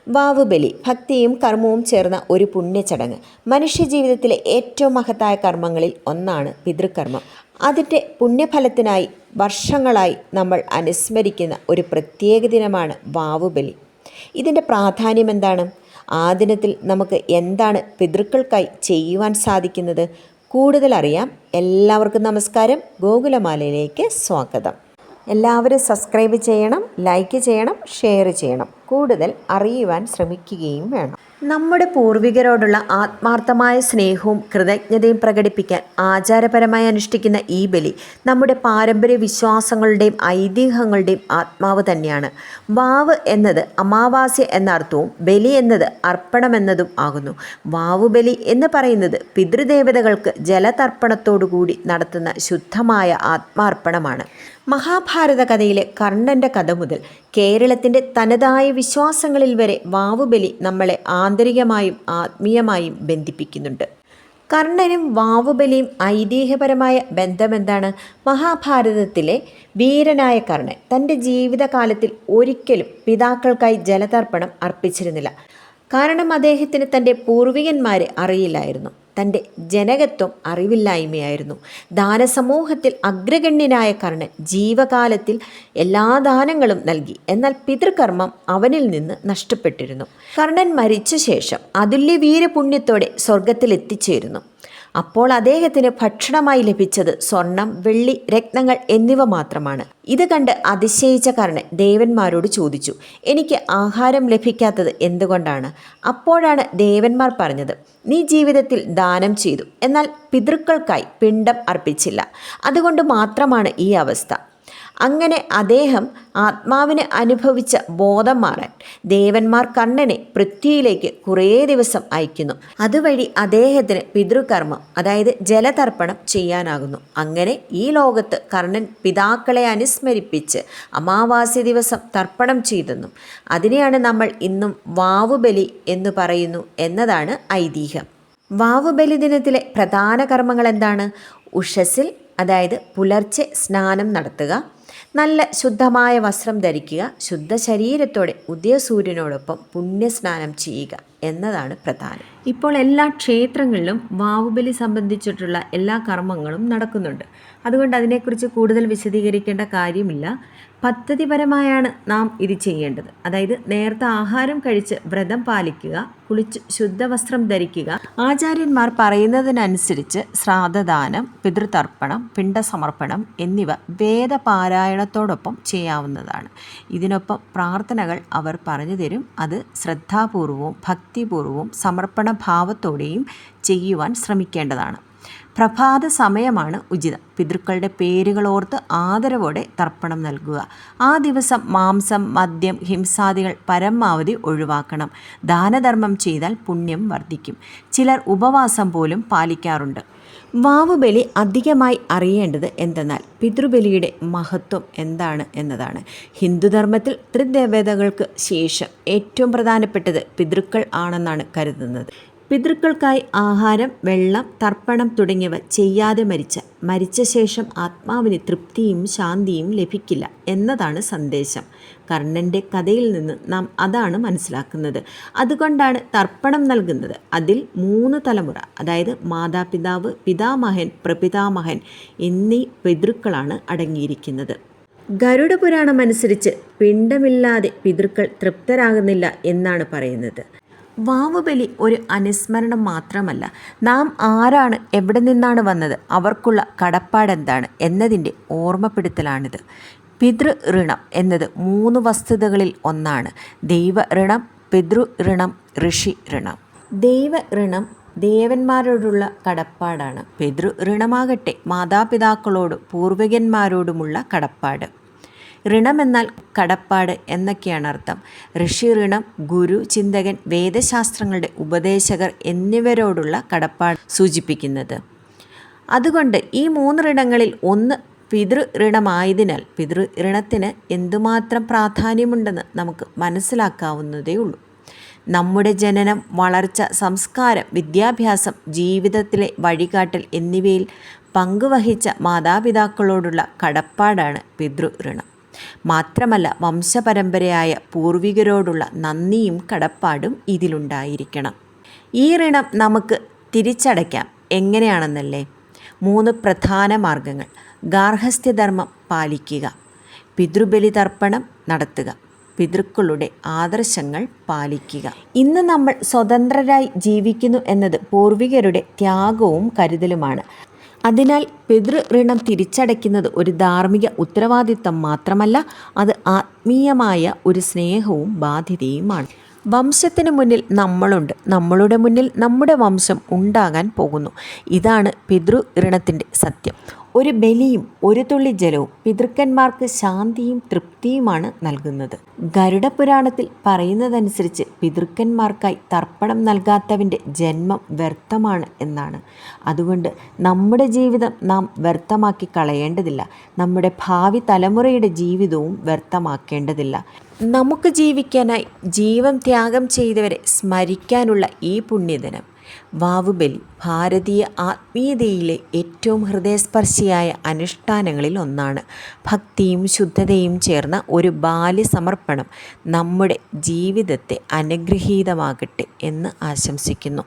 വാവുബലി ഭക്തിയും കർമ്മവും ചേർന്ന ഒരു പുണ്യചടങ്ങ്. മനുഷ്യജീവിതത്തിലെ ഏറ്റവും മഹത്തായ കർമ്മങ്ങളിൽ ഒന്നാണ് പിതൃകർമ്മം. അതിൻ്റെ പുണ്യഫലത്തിനായി വർഷങ്ങളായി നമ്മൾ അനുസ്മരിക്കുന്ന ഒരു പ്രത്യേക ദിനമാണ് വാവുബലി. ഇതിൻ്റെ പ്രാധാന്യം എന്താണ്? ആ ദിനത്തിൽ നമുക്ക് എന്താണ് പിതൃക്കൾക്കായി ചെയ്യുവാൻ സാധിക്കുന്നത്? കൂടുതൽ അറിയാം. എല്ലാവർക്കും നമസ്കാരം. ഗോകുലമാലയിലേക്ക് സ്വാഗതം. എല്ലാവരും സബ്സ്ക്രൈബ് ചെയ്യണം, ലൈക്ക് ചെയ്യണം, ഷെയർ ചെയ്യണം. കൂടുതൽ അറിയുവാൻ ശ്രമിക്കുകയും വേണം. നമ്മുടെ പൂർവികരോടുള്ള ആത്മാർത്ഥമായ സ്നേഹവും കൃതജ്ഞതയും പ്രകടിപ്പിക്കാൻ ആചാരപരമായി അനുഷ്ഠിക്കുന്ന ഈ ബലി നമ്മുടെ പാരമ്പര്യ വിശ്വാസങ്ങളുടെയും ഐതിഹ്യങ്ങളുടെയും ആത്മാവ് തന്നെയാണ്. വാവ് എന്നത് അമാവാസ്യ എന്ന അർത്ഥവും ബലി എന്നത് അർപ്പണമെന്നതും ആകുന്നു. വാവുബലി എന്ന് പറയുന്നത് പിതൃദേവതകൾക്ക് ജലതർപ്പണത്തോടുകൂടി നടത്തുന്ന ശുദ്ധമായ ആത്മാർപ്പണമാണ്. മഹാഭാരത കഥയിലെ കർണൻ്റെ കഥ മുതൽ കേരളത്തിൻ്റെ തനതായ വിശ്വാസങ്ങളിൽ വരെ വാവുബലി നമ്മളെ ആന്തരികമായും ആത്മീയമായും ബന്ധിപ്പിക്കുന്നുണ്ട്. കർണനും വാവുബലിയും ഐതിഹ്യപരമായ ബന്ധമെന്താണ്? മഹാഭാരതത്തിലെ വീരനായ കർണൻ തൻ്റെ ജീവിതകാലത്തിൽ ഒരിക്കലും പിതാക്കൾക്കായി ജലതർപ്പണം അർപ്പിച്ചിരുന്നില്ല. കാരണം അദ്ദേഹത്തിന് തൻ്റെ പൂർവികന്മാരെ അറിയില്ലായിരുന്നു. തൻ്റെ ജനകത്വം അറിവില്ലായ്മയായിരുന്നു. ദാനസമൂഹത്തിൽ അഗ്രഗണ്യനായ കർണൻ ജീവകാലത്തിൽ എല്ലാ ദാനങ്ങളും നൽകി. എന്നാൽ പിതൃകർമ്മം അവനിൽ നിന്ന് നഷ്ടപ്പെട്ടിരുന്നു. കർണൻ മരിച്ച ശേഷം അതുല്യ വീരപുണ്യത്തോടെ സ്വർഗത്തിൽ എത്തിച്ചേരുന്നു. അപ്പോൾ അദ്ദേഹത്തിന് ഭക്ഷണമായി ലഭിച്ചത് സ്വർണം, വെള്ളി, രത്നങ്ങൾ എന്നിവ മാത്രമാണ്. ഇത് കണ്ട് അതിശയിച്ച കർണൻ ദേവന്മാരോട് ചോദിച്ചു, എനിക്ക് ആഹാരം ലഭിക്കാത്തത് എന്തുകൊണ്ടാണ്? അപ്പോഴാണ് ദേവന്മാർ പറഞ്ഞത്, നീ ജീവിതത്തിൽ ദാനം ചെയ്തു, എന്നാൽ പിതൃക്കൾക്കായി പിണ്ഡം അർപ്പിച്ചില്ല. അതുകൊണ്ട് മാത്രമാണ് ഈ അവസ്ഥ. അങ്ങനെ അദ്ദേഹം ആത്മാവിനെ അനുഭവിച്ച ബോധം മാറാൻ ദേവന്മാർ കർണനെ പൃഥ്വിയിലേക്ക് കുറേ ദിവസം അയക്കുന്നു. അതുവഴി അദ്ദേഹത്തിന് പിതൃകർമ്മം, അതായത് ജലതർപ്പണം ചെയ്യാനാകുന്നു. അങ്ങനെ ഈ ലോകത്ത് കർണൻ പിതാക്കളെ അനുസ്മരിപ്പിച്ച് അമാവാസ്യ ദിവസം തർപ്പണം ചെയ്തെന്നും അതിനെയാണ് നമ്മൾ ഇന്നും വാവുബലി എന്ന് പറയുന്നു എന്നതാണ് ഐതിഹ്യം. വാവുബലി ദിനത്തിലെ പ്രധാന കർമ്മങ്ങൾ എന്താണ്? ഉഷസ്സിൽ, അതായത് പുലർച്ചെ സ്നാനം നടത്തുക, നല്ല ശുദ്ധമായ വസ്ത്രം ധരിക്കുക, ശുദ്ധ ശരീരത്തോടെ ഉദയസൂര്യനോടൊപ്പം പുണ്യസ്നാനം ചെയ്യുക എന്നതാണ് പ്രധാനം. ഇപ്പോൾ എല്ലാ ക്ഷേത്രങ്ങളിലും വാവുബലി സംബന്ധിച്ചിട്ടുള്ള എല്ലാ കർമ്മങ്ങളും നടക്കുന്നുണ്ട്. അതുകൊണ്ട് അതിനെക്കുറിച്ച് കൂടുതൽ വിശദീകരിക്കേണ്ട കാര്യമില്ല. പദ്ധതിപരമായാണ് നാം ഇത് ചെയ്യേണ്ടത്. അതായത് നേരത്തെ ആഹാരം കഴിച്ച് വ്രതം പാലിക്കുക, കുളിച്ച് ശുദ്ധവസ്ത്രം ധരിക്കുക, ആചാര്യന്മാർ പറയുന്നതിനനുസരിച്ച് ശ്രാദ്ധദാനം, പിതൃതർപ്പണം, പിണ്ഡസമർപ്പണം എന്നിവ വേദപാരായണത്തോടൊപ്പം ചെയ്യാവുന്നതാണ്. ഇതിനൊപ്പം പ്രാർത്ഥനകൾ അവർ പറഞ്ഞു തരും. അത് ശ്രദ്ധാപൂർവവും ഭക്തിപൂർവവും സമർപ്പണ ഭാവത്തോടെയും ചെയ്യുവാൻ ശ്രമിക്കേണ്ടതാണ്. പ്രഭാത സമയമാണ് ഉചിതം. പിതൃക്കളുടെ പേരുകളോർത്ത് ആദരവോടെ തർപ്പണം നൽകുക. ആ ദിവസം മാംസം, മദ്യം, ഹിംസാദികൾ പരമാവധി ഒഴിവാക്കണം. ദാനധർമ്മം ചെയ്താൽ പുണ്യം വർദ്ധിക്കും. ചിലർ ഉപവാസം പോലും പാലിക്കാറുണ്ട്. വാവുബലി അധികമായി അറിയേണ്ടത് എന്തെന്നാൽ പിതൃബലിയുടെ മഹത്വം എന്താണ് എന്നതാണ്. ഹിന്ദുധർമ്മത്തിൽ ത്രിദേവതകൾക്ക് ശേഷം ഏറ്റവും പ്രധാനപ്പെട്ടത് പിതൃക്കൾ ആണെന്നാണ് കരുതുന്നത്. പിതൃക്കൾക്കായി ആഹാരം, വെള്ളം, തർപ്പണം തുടങ്ങിയവ ചെയ്യാതെ മരിച്ച ശേഷം ആത്മാവിന് തൃപ്തിയും ശാന്തിയും ലഭിക്കില്ല എന്നതാണ് സന്ദേശം. കർണൻ്റെ കഥയിൽ നിന്ന് നാം അതാണ് മനസ്സിലാക്കുന്നത്. അതുകൊണ്ടാണ് തർപ്പണം നൽകുന്നത്. അതിൽ 3 തലമുറ, അതായത് മാതാപിതാവ്, പിതാമഹൻ, പ്രപിതാമഹൻ എന്നീ പിതൃക്കളാണ് അടങ്ങിയിരിക്കുന്നത്. ഗരുഡ പുരാണം അനുസരിച്ച് പിണ്ഡമില്ലാതെ പിതൃക്കൾ തൃപ്തരാകുന്നില്ല എന്നാണ് പറയുന്നത്. വാവുബലി ഒരു അനുസ്മരണം മാത്രമല്ല, നാം ആരാണ്, എവിടെ നിന്നാണ് വന്നത്, അവർക്കുള്ള കടപ്പാടെന്താണ് എന്നതിൻ്റെ ഓർമ്മപ്പെടുത്തലാണിത്. പിതൃഋണം എന്നത് 3 വസ്തുതകളിൽ ഒന്നാണ്. ദൈവഋണം, പിതൃഋണം, ഋഷി ഋണം. ദൈവഋണം ദേവന്മാരോടുള്ള കടപ്പാടാണ്. പിതൃഋണമാകട്ടെ മാതാപിതാക്കളോടും പൂർവികന്മാരോടുമുള്ള കടപ്പാട്. ഋണമെന്നാൽ കടപ്പാട് എന്നൊക്കെയാണ് അർത്ഥം. ഋഷി ഋണം ഗുരു, ചിന്തകൻ, വേദശാസ്ത്രങ്ങളുടെ ഉപദേശകർ എന്നിവരോടുള്ള കടപ്പാട് സൂചിപ്പിക്കുന്നത്. അതുകൊണ്ട് ഈ 3 ഋണങ്ങളിൽ ഒന്ന് പിതൃഋണമായതിനാൽ പിതൃഋണത്തിന് എന്തുമാത്രം പ്രാധാന്യമുണ്ടെന്ന് നമുക്ക് മനസ്സിലാക്കാവുന്നതേ ഉള്ളൂ. നമ്മുടെ ജനനം, വളർച്ച, സംസ്കാരം, വിദ്യാഭ്യാസം, ജീവിതത്തിലെ വഴികാട്ടൽ എന്നിവയിൽ പങ്കുവഹിച്ച മാതാപിതാക്കളോടുള്ള കടപ്പാടാണ് പിതൃഋണം. മാത്രമല്ല വംശപരമ്പരയായ പൂർവികരോടുള്ള നന്ദിയും കടപ്പാടും ഇതിലുണ്ടായിരിക്കണം. ഈ ഋണം നമുക്ക് തിരിച്ചടയ്ക്കാം എങ്ങനെയാണെന്നല്ലേ? 3 പ്രധാന മാർഗങ്ങൾ. ഗാർഹസ്ഥ്യധർമ്മം പാലിക്കുക, പിതൃബലിതർപ്പണം നടത്തുക, പിതൃക്കളുടെ ആദർശങ്ങൾ പാലിക്കുക. ഇന്ന് നമ്മൾ സ്വതന്ത്രരായി ജീവിക്കുന്നു എന്നത് പൂർവികരുടെ ത്യാഗവും കരുതലുമാണ്. അതിനാൽ പിതൃഋണം തിരിച്ചടയ്ക്കുന്നത് ഒരു ധാർമ്മിക ഉത്തരവാദിത്തം മാത്രമല്ല, അത് ആത്മീയമായ ഒരു സ്നേഹവും ബാധ്യതയുമാണ്. വംശത്തിന് മുന്നിൽ നമ്മളുണ്ട്, നമ്മളുടെ മുന്നിൽ നമ്മുടെ വംശം ഉണ്ടാകാൻ പോകുന്നു. ഇതാണ് പിതൃഋണത്തിൻ്റെ സത്യം. ഒരു ബലിയും ഒരു തുള്ളി ജലവും പിതൃക്കന്മാർക്ക് ശാന്തിയും തൃപ്തിയുമാണ് നൽകുന്നത്. ഗരുഡപുരാണത്തിൽ പറയുന്നതനുസരിച്ച് പിതൃക്കന്മാർക്കായി തർപ്പണം നൽകാത്തവൻ്റെ ജന്മം വ്യർത്ഥമാണ് എന്നാണ്. അതുകൊണ്ട് നമ്മുടെ ജീവിതം നാം വ്യർത്ഥമാക്കി കളയേണ്ടതില്ല. നമ്മുടെ ഭാവി തലമുറയുടെ ജീവിതവും വ്യർത്ഥമാക്കേണ്ടതില്ല. നമുക്ക് ജീവിക്കാനായി ജീവൻ ത്യാഗം ചെയ്തവരെ സ്മരിക്കാനുള്ള ഈ പുണ്യദിനം വാവുബലി ഭാരതീയ ആത്മീയതയിലെ ഏറ്റവും ഹൃദയസ്പർശിയായ അനുഷ്ഠാനങ്ങളിൽ ഒന്നാണ്. ഭക്തിയും ശുദ്ധതയും ചേർന്ന ഒരു ബാല്യസമർപ്പണം നമ്മുടെ ജീവിതത്തെ അനുഗ്രഹീതമാകട്ടെ എന്ന് ആശംസിക്കുന്നു.